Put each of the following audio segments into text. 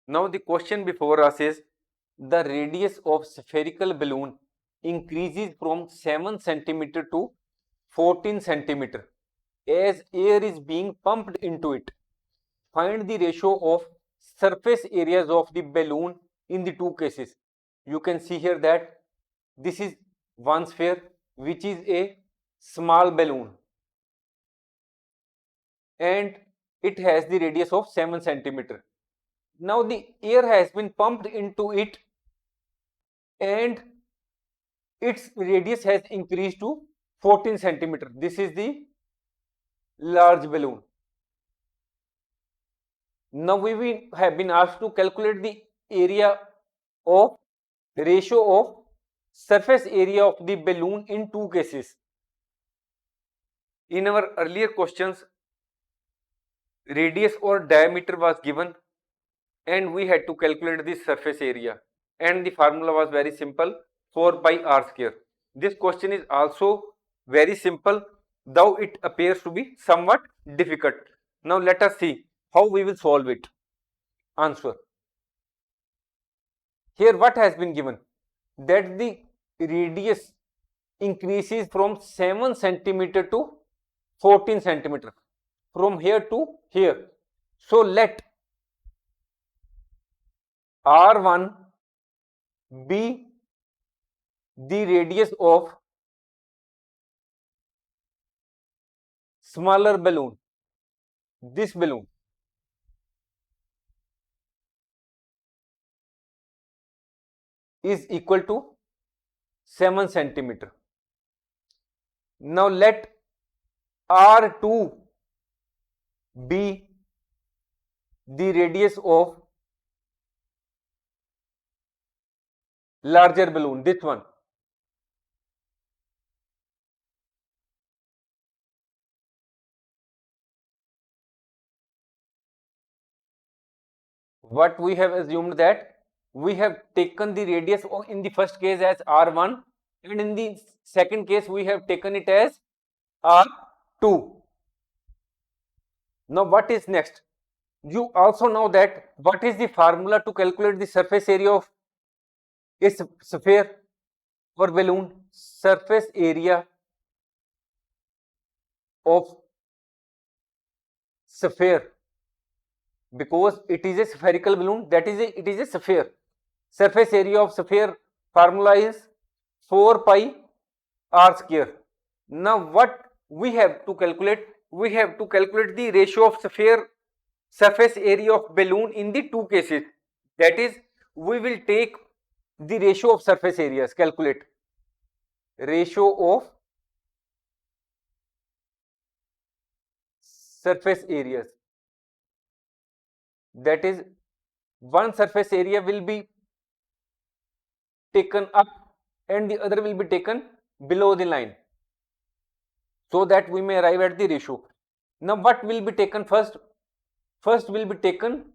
Now the question before us is the radius of spherical balloon increases from 7 centimeter to 14 centimeter as air is being pumped into it. Find the ratio of surface areas of the balloon in the two cases. You can see here that this is one sphere which is a small balloon and it has the radius of 7 centimeter. Now the air has been pumped into it and its radius has increased to 14 centimeter. This is the large balloon. Now we have been asked to calculate the area of ratio of surface area of the balloon in two cases. In our earlier questions, radius or diameter was given and we had to calculate the surface area and the formula was very simple, 4 pi r square. This question is also very simple, though it appears to be somewhat difficult. Now let us see how we will solve it. Answer. Here what has been given? That the radius increases from 7 centimeter to 14 centimeter from here to here. So let R1 be the radius of smaller balloon, this balloon. Is equal to 7 centimeter. Now let R2 be the radius of larger balloon, this one. What we have assumed that we have taken the radius in the first case as R1 and in the second case we have taken it as R2. Now what is next? You also know that what is the formula to calculate the surface area of a sphere or balloon? Surface area of sphere, because it is a spherical balloon, that is it is a sphere. Surface area of sphere formula is 4 pi r square. Now what we have to calculate? We have to calculate the ratio of sphere surface area of balloon in the two cases. That is, we will take the ratio of surface areas, calculate ratio of surface areas. That is, one surface area will be taken up and the other will be taken below the line, so that we may arrive at the ratio. Now what will be taken first? First will be taken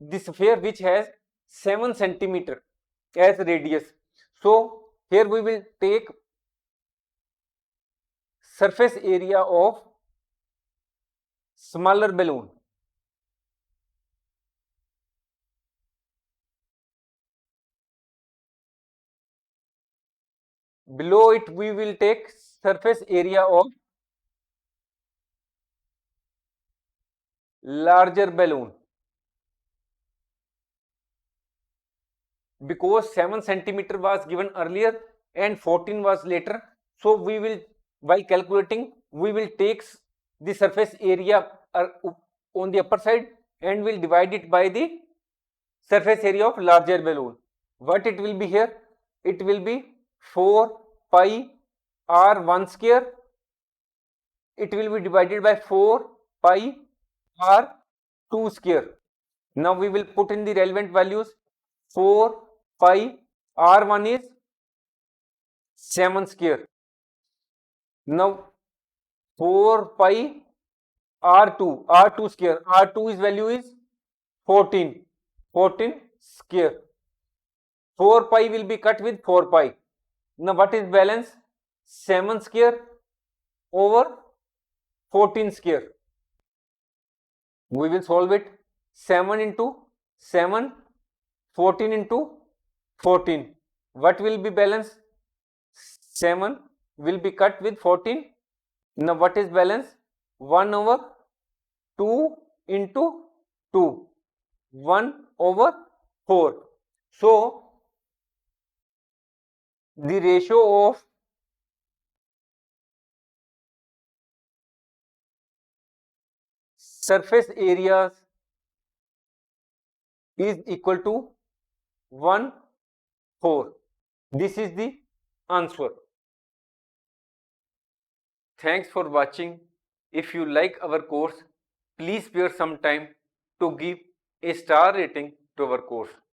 the sphere which has 7 centimeter as radius. So here we will take surface area of smaller balloon. Below it we will take surface area of larger balloon, because 7 centimeter was given earlier and 14 was later. So we will, while calculating, we will take the surface area on the upper side and will divide it by the surface area of larger balloon. What it will be here? It will be 4 pi r1 square. It will be divided by 4 pi r2 square. Now we will put in the relevant values. 4 pi r1 is 7 square. Now 4 pi r2 square, r2 is value is 14 square. 4 pi will be cut with 4 pi. Now what is balance? 7 square over 14 square. We will solve it. 7 into 7, 14 into 14. What will be balance? 7 will be cut with 14. Now what is balance? 1 over 2 into 2. 1 over 4. So the ratio of surface areas is equal to 1, 4. This is the answer. Thanks for watching. If you like our course, please spare some time to give a star rating to our course.